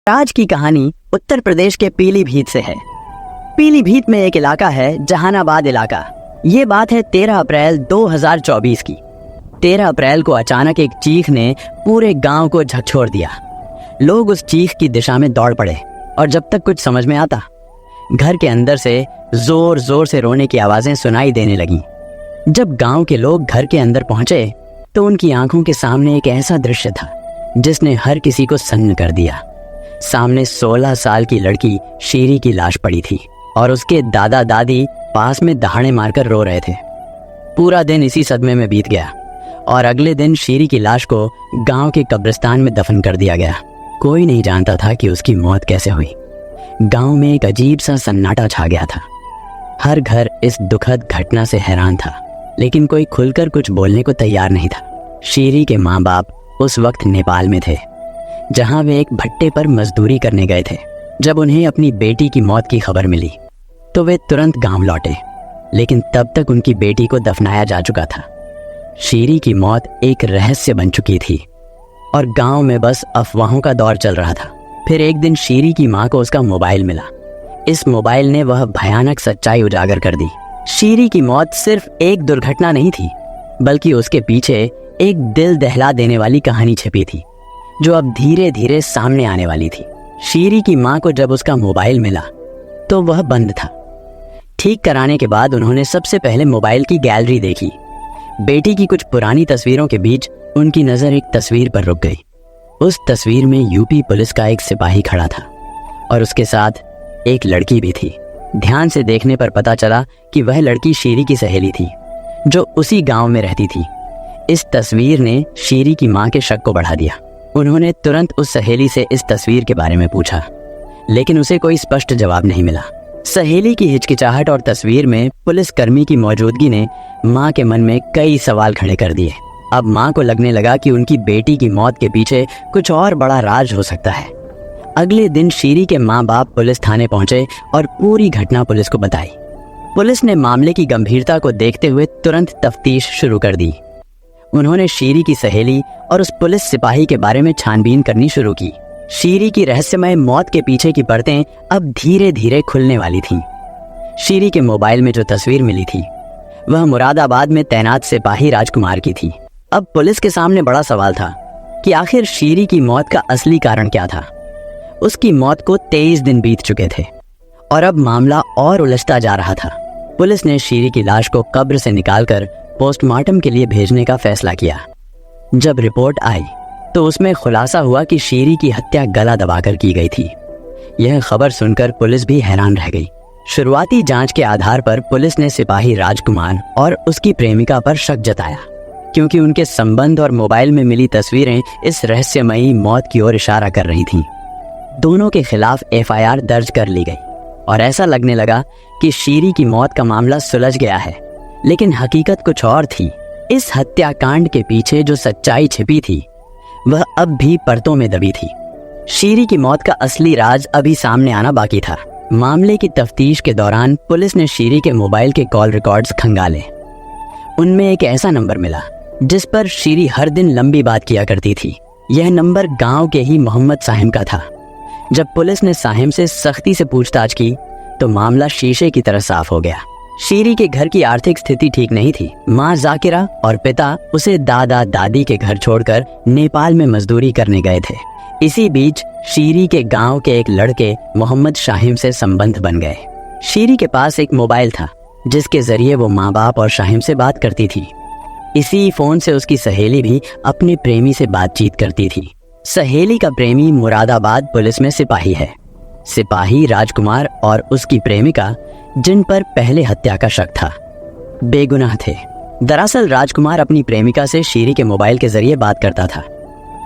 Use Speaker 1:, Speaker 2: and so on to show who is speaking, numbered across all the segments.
Speaker 1: आज की कहानी उत्तर प्रदेश के पीलीभीत से है। पीलीभीत में एक इलाका है, जहानाबाद इलाका। ये बात है 13 अप्रैल 2024 की। 13 अप्रैल को अचानक एक चीख ने पूरे गांव को झकझोर दिया। लोग उस चीख की दिशा में दौड़ पड़े और जब तक कुछ समझ में आता, घर के अंदर से जोर जोर से रोने की आवाजें सुनाई देने लगीं। जब गांव के लोग घर के अंदर पहुंचे तो उनकी आंखों के सामने एक ऐसा दृश्य था जिसने हर किसी को सन्न कर दिया। सामने 16 साल की लड़की शीरी की लाश पड़ी थी और उसके दादा दादी पास में दहाड़े मारकर रो रहे थे। पूरा दिन इसी सदमे में बीत गया और अगले दिन शीरी की लाश को गांव के कब्रिस्तान में दफन कर दिया गया। कोई नहीं जानता था कि उसकी मौत कैसे हुई। गांव में एक अजीब सा सन्नाटा छा गया था। हर घर इस दुखद घटना से हैरान था, लेकिन कोई खुलकर कुछ बोलने को तैयार नहीं था। शीरी के माँ बाप उस वक्त नेपाल में थे, जहां वे एक भट्टे पर मजदूरी करने गए थे। जब उन्हें अपनी बेटी की मौत की खबर मिली तो वे तुरंत गांव लौटे, लेकिन तब तक उनकी बेटी को दफनाया जा चुका था। शीरी की मौत एक रहस्य बन चुकी थी और गांव में बस अफवाहों का दौर चल रहा था। फिर एक दिन शीरी की माँ को उसका मोबाइल मिला। इस मोबाइल ने वह भयानक सच्चाई उजागर कर दी। शीरी की मौत सिर्फ एक दुर्घटना नहीं थी, बल्कि उसके पीछे एक दिल दहला देने वाली कहानी छिपी थी, जो अब धीरे धीरे सामने आने वाली थी। शीरी की माँ को जब उसका मोबाइल मिला तो वह बंद था। ठीक कराने के बाद उन्होंने सबसे पहले मोबाइल की गैलरी देखी। बेटी की कुछ पुरानी तस्वीरों के बीच उनकी नजर एक तस्वीर पर रुक गई। उस तस्वीर में यूपी पुलिस का एक सिपाही खड़ा था और उसके साथ एक लड़की भी थी। ध्यान से देखने पर पता चला कि वह लड़की शीरी की सहेली थी, जो उसी गांव में रहती थी। इस तस्वीर ने शीरी की मां के शक को बढ़ा दिया। उन्होंने तुरंत उस सहेली से इस तस्वीर के बारे में पूछा, लेकिन उसे कोई स्पष्ट जवाब नहीं मिला। सहेली की हिचकिचाहट और तस्वीर में पुलिसकर्मी की मौजूदगी ने मां के मन में कई सवाल खड़े कर दिए। अब मां को लगने लगा कि उनकी बेटी की मौत के पीछे कुछ और बड़ा राज हो सकता है। अगले दिन शीरी के माँ बाप पुलिस थाने पहुंचे और पूरी घटना पुलिस को बताई। पुलिस ने मामले की गंभीरता को देखते हुए तुरंत तफ्तीश शुरू कर दी। उन्होंने शीरी की सहेली और उस पुलिस सिपाही के बारे में छानबीन करनी शुरू की। शीरी की रहस्यमय मौत के पीछे की परतें अब धीरे धीरे खुलने वाली थीं। शीरी के मोबाइल में जो तस्वीर मिली थी वह मुरादाबाद में तैनात सिपाही राजकुमार की थी। अब पुलिस के सामने बड़ा सवाल था कि आखिर शीरी की मौत का असली कारण क्या था। उसकी मौत को 23 दिन बीत चुके थे और अब मामला और उलझता जा रहा था। पुलिस ने शीरी की लाश को कब्र से निकालकर पोस्टमार्टम के लिए भेजने का फैसला किया। जब रिपोर्ट आई तो उसमें खुलासा हुआ कि शीरी की हत्या गला दबाकर की गई थी। यह खबर सुनकर पुलिस भी हैरान रह गई। शुरुआती जांच के आधार पर पुलिस ने सिपाही राजकुमार और उसकी प्रेमिका पर शक जताया, क्योंकि उनके संबंध और मोबाइल में मिली तस्वीरें इस रहस्यमयी मौत की ओर इशारा कर रही थीं। दोनों के खिलाफ एफआईआर दर्ज कर ली गई और ऐसा लगने लगा कि शीरी की मौत का मामला सुलझ गया है। लेकिन हकीकत कुछ और थी। इस हत्याकांड के पीछे जो सच्चाई छिपी थी वह अब भी परतों में दबी थी। शीरी की मौत का असली राज अभी सामने आना बाकी था। मामले की तफ्तीश के दौरान पुलिस ने शीरी के मोबाइल के कॉल रिकॉर्ड्स खंगाले। उनमें एक ऐसा नंबर मिला जिस पर शीरी हर दिन लंबी बात किया करती थी। यह नंबर गांव के ही मोहम्मद साहिम का था। जब पुलिस ने साहिम से सख्ती से पूछताछ की तो मामला शीशे की तरह साफ हो गया। शीरी के घर की आर्थिक स्थिति ठीक नहीं थी। माँ जाकिरा और पिता उसे दादा दादी के घर छोड़कर नेपाल में मजदूरी करने गए थे। इसी बीच शीरी के गांव के एक लड़के मोहम्मद शाहिम से संबंध बन गए। शीरी के पास एक मोबाइल था जिसके जरिए वो माँ बाप और शाहिम से बात करती थी। इसी फोन से उसकी सहेली भी अपने प्रेमी से बातचीत करती थी। सहेली का प्रेमी मुरादाबाद पुलिस में सिपाही है। सिपाही राजकुमार और उसकी प्रेमिका, जिन पर पहले हत्या का शक था, बेगुनाह थे। दरअसल राजकुमार अपनी प्रेमिका से शीरी के मोबाइल के जरिए बात करता था।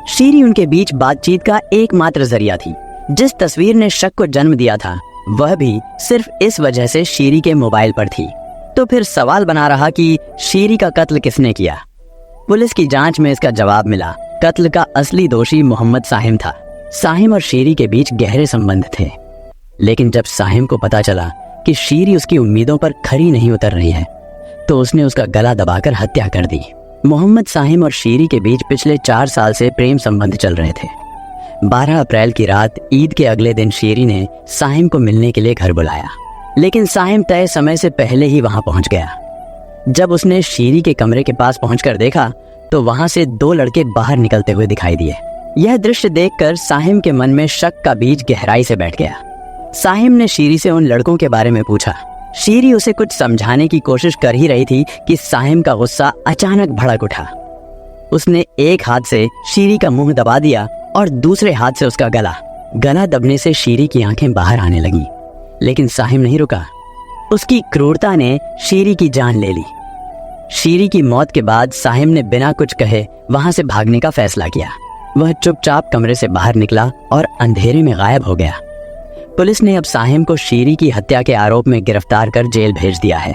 Speaker 1: शीरी उनके बीच बातचीत का एकमात्र जरिया थी। जिस तस्वीर ने शक को जन्म दिया था वह भी सिर्फ इस वजह से शीरी के मोबाइल पर थी। तो फिर सवाल बना रहा कि शीरी का कत्ल किसने किया। पुलिस की जांच में इसका जवाब मिला। कत्ल का असली दोषी मोहम्मद साहिम था। साहिम और शीरी के बीच गहरे संबंध थे, लेकिन जब साहिम को पता चला कि शीरी उसकी उम्मीदों पर खरी नहीं उतर रही है तो उसने उसका गला दबाकर हत्या कर दी। मोहम्मद साहिम और शीरी के बीच पिछले 4 साल से प्रेम संबंध चल रहे थे। 12 अप्रैल की रात ईद के अगले दिन शीरी ने साहिम को मिलने के लिए घर बुलाया, लेकिन साहिम तय समय से पहले ही वहां पहुंच गया। जब उसने शीरी के कमरे के पास पहुंचकर देखा तो वहां से 2 लड़के बाहर निकलते हुए दिखाई दिए। यह दृश्य देखकर साहिम के मन में शक का बीज गहराई से बैठ गया। साहिम ने शीरी से उन लड़कों के बारे में पूछा। शीरी उसे कुछ समझाने की कोशिश कर ही रही थी कि साहिम का गुस्सा अचानक भड़क उठा। उसने एक हाथ से शीरी का मुंह दबा दिया और दूसरे हाथ से उसका गला दबने से शीरी की आंखें बाहर आने लगीं। लेकिन साहिम नहीं रुका। उसकी क्रूरता ने शीरी की जान ले ली। शीरी की मौत के बाद साहिम ने बिना कुछ कहे वहां से भागने का फैसला किया। वह चुपचाप कमरे से बाहर निकला और अंधेरे में गायब हो गया। पुलिस ने अब साहिम को शीरी की हत्या के आरोप में गिरफ्तार कर जेल भेज दिया है।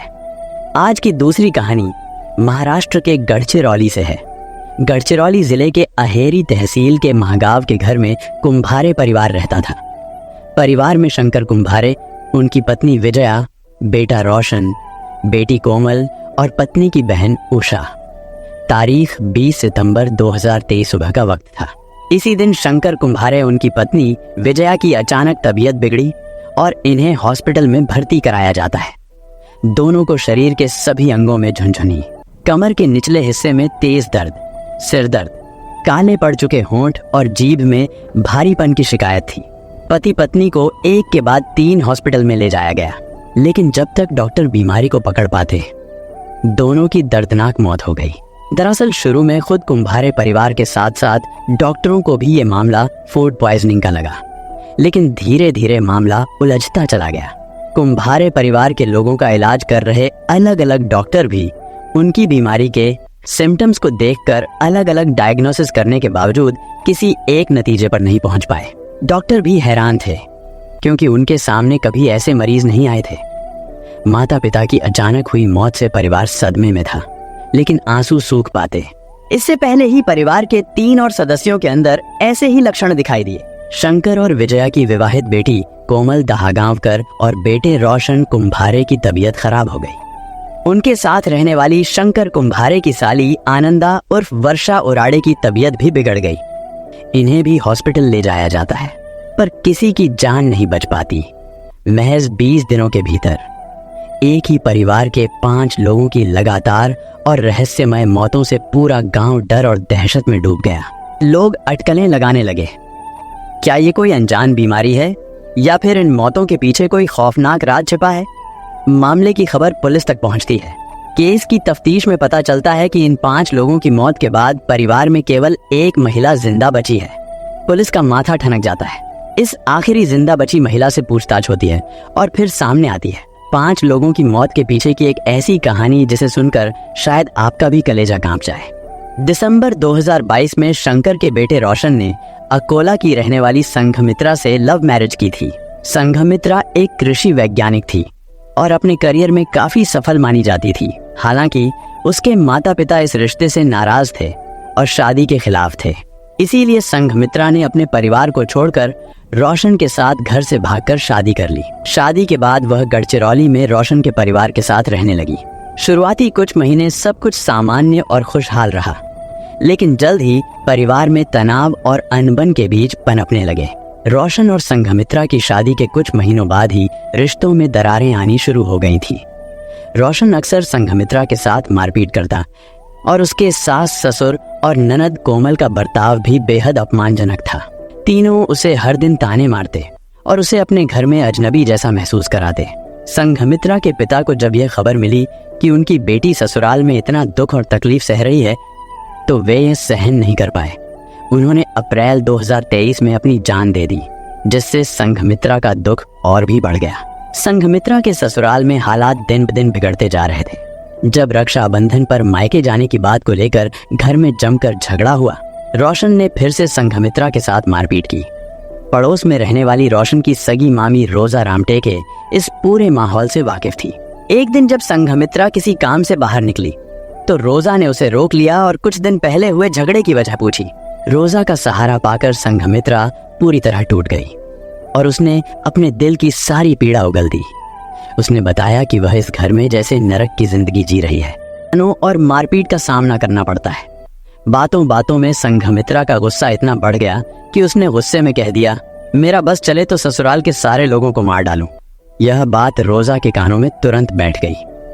Speaker 1: आज की दूसरी कहानी महाराष्ट्र के गढ़चिरौली से है। गढ़चिरौली जिले के अहेरी तहसील के महागांव के घर में कुंभारे परिवार रहता था। परिवार में शंकर कुंभारे, उनकी पत्नी विजया, बेटा रोशन, बेटी कोमल और पत्नी की बहन उषा। तारीख 20 सितंबर 2023 सुबह का वक्त था। इसी दिन शंकर कुंभारे, उनकी पत्नी विजया की अचानक तबीयत बिगड़ी और इन्हें हॉस्पिटल में भर्ती कराया जाता है। दोनों को शरीर के सभी अंगों में झुनझुनी, कमर के निचले हिस्से में तेज दर्द, सिर दर्द, काले पड़ चुके होंठ और जीभ में भारीपन की शिकायत थी। पति पत्नी को एक के बाद 3 हॉस्पिटल में ले जाया गया, लेकिन जब तक डॉक्टर बीमारी को पकड़ पाते, दोनों की दर्दनाक मौत हो गई। दरअसल शुरू में खुद कुंभारे परिवार के साथ साथ डॉक्टरों को भी ये मामला फूड पॉइजनिंग का लगा, लेकिन धीरे धीरे मामला उलझता चला गया। कुंभारे परिवार के लोगों का इलाज कर रहे अलग अलग डॉक्टर भी उनकी बीमारी के सिम्टम्स को देखकर अलग अलग डायग्नोसिस करने के बावजूद किसी एक नतीजे पर नहीं पहुंच पाए। डॉक्टर भी हैरान थे, क्योंकि उनके सामने कभी ऐसे मरीज नहीं आए थे। माता पिता की अचानक हुई मौत से परिवार सदमे में था, लेकिन आंसू सूख पाते। इससे पहले ही परिवार के 3 और सदस्यों के अंदर ऐसे ही लक्षण दिखाई दिए। शंकर और विजया की विवाहित बेटी कोमल दहागांवकर और बेटे रोशन कुंभारे की तबीयत खराब हो गई। उनके साथ रहने वाली शंकर कुंभारे की साली आनंदा उर्फ वर्षा उराड़े की तबीयत भी बिगड़ गई। इन्हें भी हॉस्पिटल ले जाया जाता है, पर किसी की जान नहीं बच पाती। महज 20 दिनों के भीतर एक ही परिवार के 5 लोगों की लगातार और रहस्यमय मौतों से पूरा गांव डर और दहशत में डूब गया। लोग अटकलें लगाने लगे। क्या ये कोई अनजान बीमारी है या फिर इन मौतों के पीछे कोई खौफनाक राज छिपा है? मामले की खबर पुलिस तक पहुंचती है। केस की तफ्तीश में पता चलता है कि इन 5 लोगों की मौत के बाद परिवार में केवल एक महिला जिंदा बची है। पुलिस का माथा ठनक जाता है। इस आखिरी जिंदा बची महिला से पूछताछ होती है और फिर सामने आती है 5 लोगों की मौत के पीछे की एक ऐसी कहानी जिसे सुनकर शायद आपका भी कलेजा कांप जाए। दिसंबर 2022 में शंकर के बेटे रोशन ने अकोला की रहने वाली संघमित्रा से लव मैरिज की थी। संघमित्रा एक कृषि वैज्ञानिक थी और अपने करियर में काफी सफल मानी जाती थी। हालांकि उसके माता पिता इस रिश्ते से नाराज थे और शादी के खिलाफ थे। इसीलिए संघमित्रा ने अपने परिवार को छोड़कर रोशन के साथ घर से भागकर शादी कर ली। शादी के बाद वह गढ़चिरौली में रोशन के परिवार के साथ रहने लगी। शुरुआती कुछ महीने सब कुछ सामान्य और खुशहाल रहा, लेकिन जल्द ही परिवार में तनाव और अनबन के बीज पनपने लगे। रोशन और संघमित्रा की शादी के कुछ महीनों बाद ही रिश्तों में दरारें आनी शुरू हो गई थी। रोशन अक्सर संघमित्रा के साथ मारपीट करता और उसके सास ससुर और ननद कोमल का बर्ताव भी बेहद अपमानजनक था। तीनों उसे हर दिन ताने मारते और उसे अपने घर में अजनबी जैसा महसूस कराते। संघमित्रा के पिता को जब यह खबर मिली कि उनकी बेटी ससुराल में इतना दुख और तकलीफ सह रही है, तो वे यह सहन नहीं कर पाए। उन्होंने अप्रैल 2023 में अपनी जान दे दी, जिससे संघमित्रा का दुख और भी बढ़ गया। संघमित्रा के ससुराल में हालात दिन ब दिन बिगड़ते जा रहे थे। जब रक्षाबंधन पर मायके जाने की बात को लेकर घर में जमकर झगड़ा हुआ, रोशन ने फिर से संघमित्रा के साथ मारपीट की। पड़ोस में रहने वाली रोशन की सगी मामी रोजा रामटेके इस पूरे माहौल से वाकिफ थी। एक दिन जब संघमित्रा किसी काम से बाहर निकली, तो रोजा ने उसे रोक लिया और कुछ दिन पहले हुए झगड़े की वजह पूछी। रोजा का सहारा पाकर संघमित्रा पूरी तरह टूट गई और उसने अपने दिल की सारी पीड़ा उगल दी। उसने बताया कि वह इस घर में जैसे नरक की जिंदगी जी रही है, और मारपीट का सामना करना पड़ता है। बातों बातों में संघमित्रा का गुस्सा इतना बढ़ गया कि उसने गुस्से में कह दिया, मेरा बस चले तो ससुराल के सारे लोगों को मार डालूं। यह बात रोजा के कानों में तुरंत बैठ गई,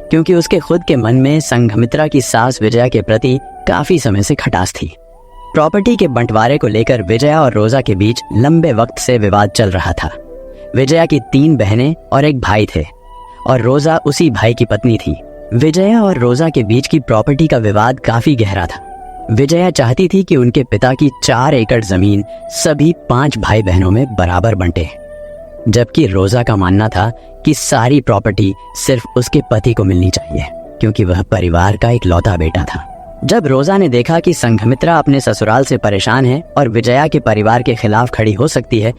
Speaker 1: क्योंकि उसके खुद के मन में संघमित्रा की सास विजया के प्रति काफी समय से खटास थी। प्रॉपर्टी के बंटवारे को लेकर विजया और रोजा के बीच लंबे वक्त से विवाद चल रहा था। विजया की 3 बहनें और एक भाई थे और रोजा उसी भाई की पत्नी थी। विजया और रोजा के बीच की प्रॉपर्टी का विवाद काफी गहरा था। विजया चाहती थी कि उनके पिता की 4 एकड़ जमीन सभी 5 भाई बहनों में बराबर बंटे, जबकि रोजा का मानना था कि सारी प्रॉपर्टी सिर्फ उसके पति को मिलनी चाहिए, क्योंकि वह परिवार का इकलौता बेटा था। जब रोजा ने देखा कि संघमित्रा अपने ससुराल से परेशान है और विजया के परिवार के खिलाफ खड़ी हो सकती है,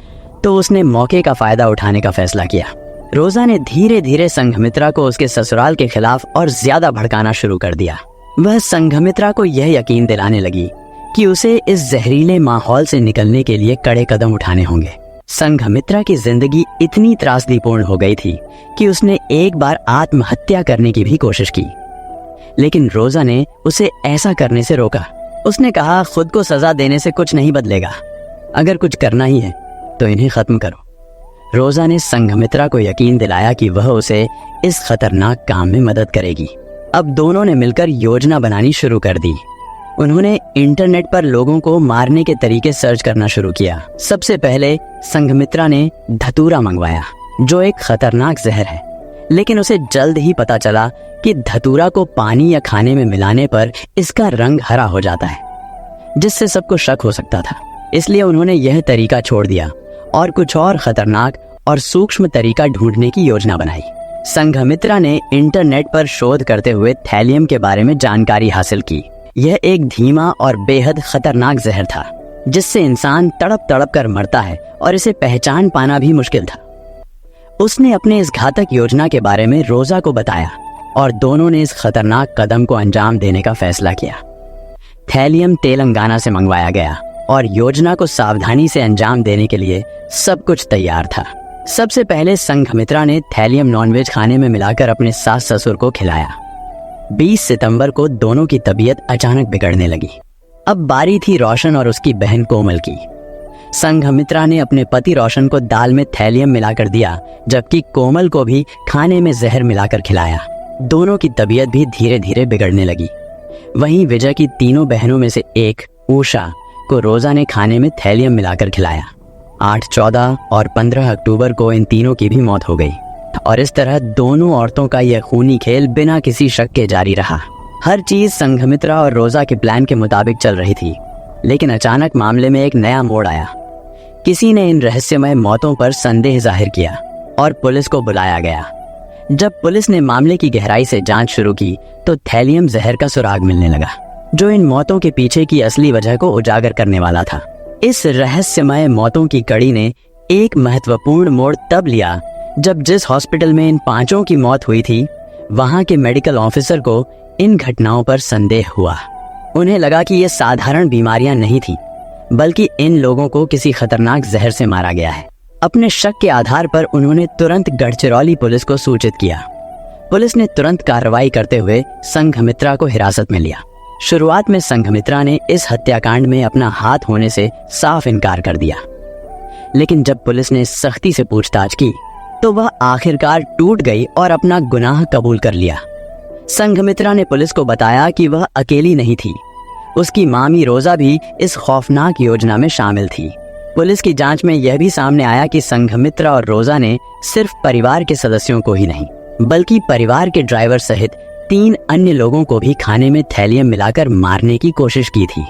Speaker 1: तो उसने मौके का फायदा उठाने का फैसला किया। रोजा ने धीरे धीरे संघमित्रा को उसके ससुराल के खिलाफ और ज्यादा भड़काना शुरू कर दिया। वह संघमित्रा को यह यकीन दिलाने लगी कि उसे इस जहरीले माहौल से निकलने के लिए कड़े कदम उठाने होंगे। संघमित्रा की जिंदगी इतनी त्रासदीपूर्ण हो गई थी कि उसने एक बार आत्महत्या करने की भी कोशिश की, लेकिन रोजा ने उसे ऐसा करने से रोका। उसने कहा, खुद को सजा देने से कुछ नहीं बदलेगा, अगर कुछ करना ही है तो इन्हें खत्म करो। रोजा ने संघमित्रा को यकीन दिलाया कि वह उसे इस खतरनाक काम में मदद करेगी। अब दोनों ने मिलकर योजना बनानी शुरू कर दी। उन्होंने इंटरनेट पर लोगों को मारने के तरीके सर्च करना शुरू किया। सबसे पहले संघमित्रा ने धतूरा मंगवाया, जो एक खतरनाक जहर है, लेकिन उसे जल्द ही पता चला कि धतूरा को पानी या खाने में मिलाने पर इसका रंग हरा हो जाता है, जिससे सबको शक हो सकता था। इसलिए उन्होंने यह तरीका छोड़ दिया और कुछ और खतरनाक और सूक्ष्म तरीका ढूंढने की योजना बनाई। संघमित्रा ने इंटरनेट पर शोध करते हुए थैलियम के बारे में जानकारी हासिल की। यह एक धीमा और बेहद खतरनाक जहर था, जिससे इंसान तड़प तड़प कर मरता है और इसे पहचान पाना भी मुश्किल था। उसने अपने इस घातक योजना के बारे में रोजा को बताया और दोनों ने इस खतरनाक कदम को अंजाम देने का फैसला किया। थैलियम तेलंगाना से मंगवाया गया और योजना को सावधानी से अंजाम देने के लिए सब कुछ तैयार था। सबसे पहले संघमित्रा ने थैलियम नॉनवेज खाने में मिलाकर अपने सास ससुर को खिलाया। 20 सितंबर को दोनों की तबीयत अचानक बिगड़ने लगी। अब बारी थी रोशन और उसकी बहन कोमल की। संघमित्रा ने अपने पति रोशन को दाल में थैलियम मिलाकर दिया, जबकि कोमल को भी खाने में जहर मिलाकर खिलाया। दोनों की तबीयत भी धीरे धीरे बिगड़ने लगी। वहीं विजय की 3 बहनों में से एक उषा को रोजा ने खाने में थैलियम मिलाकर खिलाया। 8, 14 और 15 अक्टूबर को इन तीनों की भी मौत हो गई और इस तरह दोनों औरतों का यह खूनी खेल बिना किसी शक के जारी रहा। हर चीज संघमित्रा और रोजा के प्लान के मुताबिक चल रही थी, लेकिन अचानक मामले में एक नया मोड़ आया। किसी ने इन रहस्यमय मौतों पर संदेह जाहिर किया और पुलिस को बुलाया गया। जब पुलिस ने मामले की गहराई से जांच शुरू की तो थैलियम जहर का सुराग मिलने लगा, जो इन मौतों के पीछे की असली वजह को उजागर करने वाला था। इस रहस्यमय मौतों की कड़ी ने एक महत्वपूर्ण मोड़ तब लिया जब जिस हॉस्पिटल में इन 5 की मौत हुई थी, वहां के मेडिकल ऑफिसर को इन घटनाओं पर संदेह हुआ। उन्हें लगा कि ये साधारण बीमारियां नहीं थी, बल्कि इन लोगों को किसी खतरनाक जहर से मारा गया है। अपने शक के आधार पर उन्होंने तुरंत गढ़चिरौली पुलिस को सूचित किया। पुलिस ने तुरंत कार्रवाई करते हुए संघमित्रा को हिरासत में लिया। शुरुआत में संघमित्रा ने इस हत्याकांड में अपना हाथ होने से साफ इनकार कर दिया, लेकिन जब पुलिस ने सख्ती से पूछताछ की तो वह आखिरकार टूट गई और अपना गुनाह कबूल कर लिया। संघमित्रा ने पुलिस को बताया कि वह अकेली नहीं थी, उसकी मामी रोजा भी इस खौफनाक योजना में शामिल थी। पुलिस की जांच में यह भी सामने आया कि संघमित्रा और रोजा ने सिर्फ परिवार के सदस्यों को ही नहीं, बल्कि परिवार के ड्राइवर सहित 3 अन्य लोगों को भी खाने में थैलियम मिलाकर मारने की कोशिश की थी।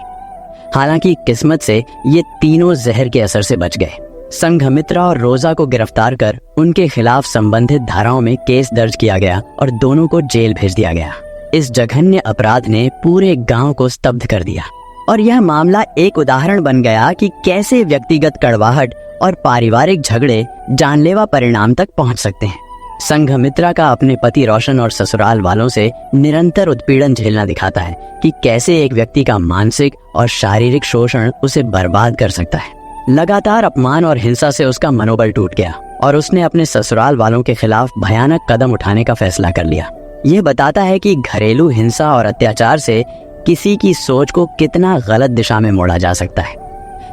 Speaker 1: हालांकि किस्मत से ये तीनों जहर के असर से बच गए। संघमित्रा और रोजा को गिरफ्तार कर उनके खिलाफ संबंधित धाराओं में केस दर्ज किया गया और दोनों को जेल भेज दिया गया। इस जघन्य अपराध ने पूरे गांव को स्तब्ध कर दिया और यह मामला एक उदाहरण बन गया कि कैसे व्यक्तिगत कड़वाहट और पारिवारिक झगड़े जानलेवा परिणाम तक पहुंच सकते हैं। संघमित्रा का अपने पति रोशन और ससुराल वालों से निरंतर उत्पीड़न झेलना दिखाता है कि कैसे एक व्यक्ति का मानसिक और शारीरिक शोषण उसे बर्बाद कर सकता है। लगातार अपमान और हिंसा से उसका मनोबल टूट गया और उसने अपने ससुराल वालों के खिलाफ भयानक कदम उठाने का फैसला कर लिया। यह बताता है कि घरेलू हिंसा और अत्याचार से किसी की सोच को कितना गलत दिशा में मोड़ा जा सकता है।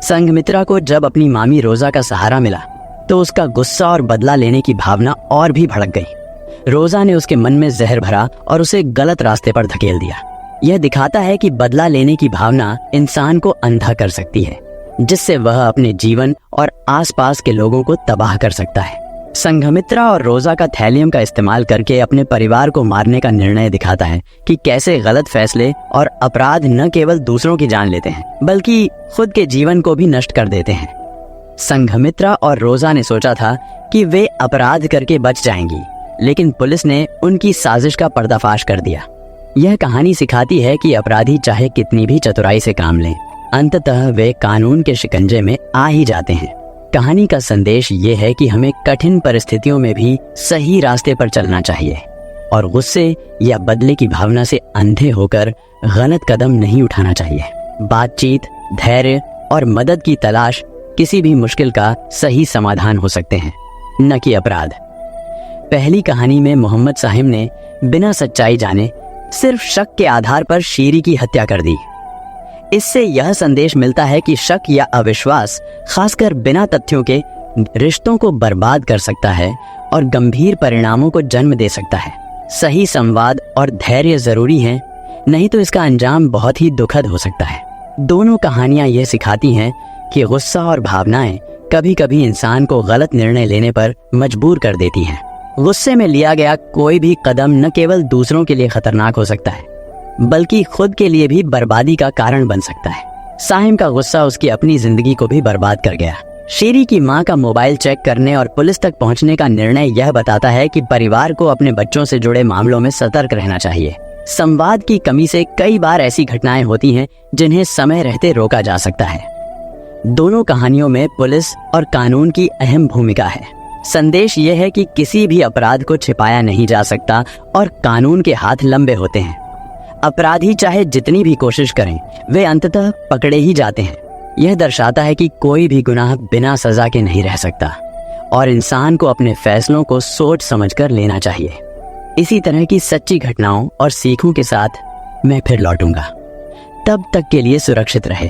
Speaker 1: संघमित्रा को जब अपनी मामी रोजा का सहारा मिला तो उसका गुस्सा और बदला लेने की भावना और भी भड़क गई। रोजा ने उसके मन में जहर भरा और उसे गलत रास्ते पर धकेल दिया। यह दिखाता है कि बदला लेने की भावना इंसान को अंधा कर सकती है, जिससे वह अपने जीवन और आसपास के लोगों को तबाह कर सकता है। संघमित्रा और रोजा का थैलियम का इस्तेमाल करके अपने परिवार को मारने का निर्णय दिखाता है कि कैसे गलत फैसले और अपराध न केवल दूसरों की जान लेते हैं बल्कि खुद के जीवन को भी नष्ट कर देते हैं। संघमित्रा और रोजा ने सोचा था कि वे अपराध करके बच जाएंगी, लेकिन पुलिस ने उनकी साजिश का पर्दाफाश कर दिया। यह कहानी सिखाती है कि अपराधी चाहे कितनी भी चतुराई से काम लें, अंततः वे कानून के शिकंजे में आ ही जाते हैं। कहानी का संदेश ये है कि हमें कठिन परिस्थितियों में भी सही रास्ते पर चलना चाहिए और गुस्से या बदले की भावना से अंधे होकर गलत कदम नहीं उठाना चाहिए। बातचीत, धैर्य और मदद की तलाश किसी भी मुश्किल का सही समाधान हो सकते हैं, न कि अपराध। पहली कहानी में मोहम्मद साहिब ने बिना सच्चाई जाने सिर्फ शक के आधार पर शीरी की हत्या कर दी। इससे यह संदेश मिलता है कि शक या अविश्वास, खासकर बिना तथ्यों के, रिश्तों को बर्बाद कर सकता है और गंभीर परिणामों को जन्म दे सकता है। सही संवाद और धैर्य जरूरी हैं, नहीं तो इसका अंजाम बहुत ही दुखद हो सकता है। दोनों कहानियां यह सिखाती हैं कि गुस्सा और भावनाएं कभी कभी इंसान को गलत निर्णय लेने पर मजबूर कर देती हैं। गुस्से में लिया गया कोई भी कदम न केवल दूसरों के लिए खतरनाक हो सकता है बल्कि खुद के लिए भी बर्बादी का कारण बन सकता है। साहिम का गुस्सा उसकी अपनी जिंदगी को भी बर्बाद कर गया। शीरी की मां का मोबाइल चेक करने और पुलिस तक पहुंचने का निर्णय यह बताता है कि परिवार को अपने बच्चों से जुड़े मामलों में सतर्क रहना चाहिए। संवाद की कमी से कई बार ऐसी घटनाएं होती हैं जिन्हें समय रहते रोका जा सकता है। दोनों कहानियों में पुलिस और कानून की अहम भूमिका है। संदेश यह है कि किसी भी अपराध को छिपाया नहीं जा सकता और कानून के हाथ लंबे होते हैं। अपराधी चाहे जितनी भी कोशिश करें, वे अंततः पकड़े ही जाते हैं। यह दर्शाता है कि कोई भी गुनाह बिना सजा के नहीं रह सकता और इंसान को अपने फैसलों को सोच समझकर लेना चाहिए। इसी तरह की सच्ची घटनाओं और सीखों के साथ मैं फिर लौटूंगा। तब तक के लिए सुरक्षित रहे,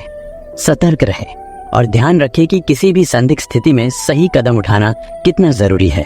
Speaker 1: सतर्क रहे और ध्यान रखें कि किसी भी संदिग्ध स्थिति में सही कदम उठाना कितना जरूरी है।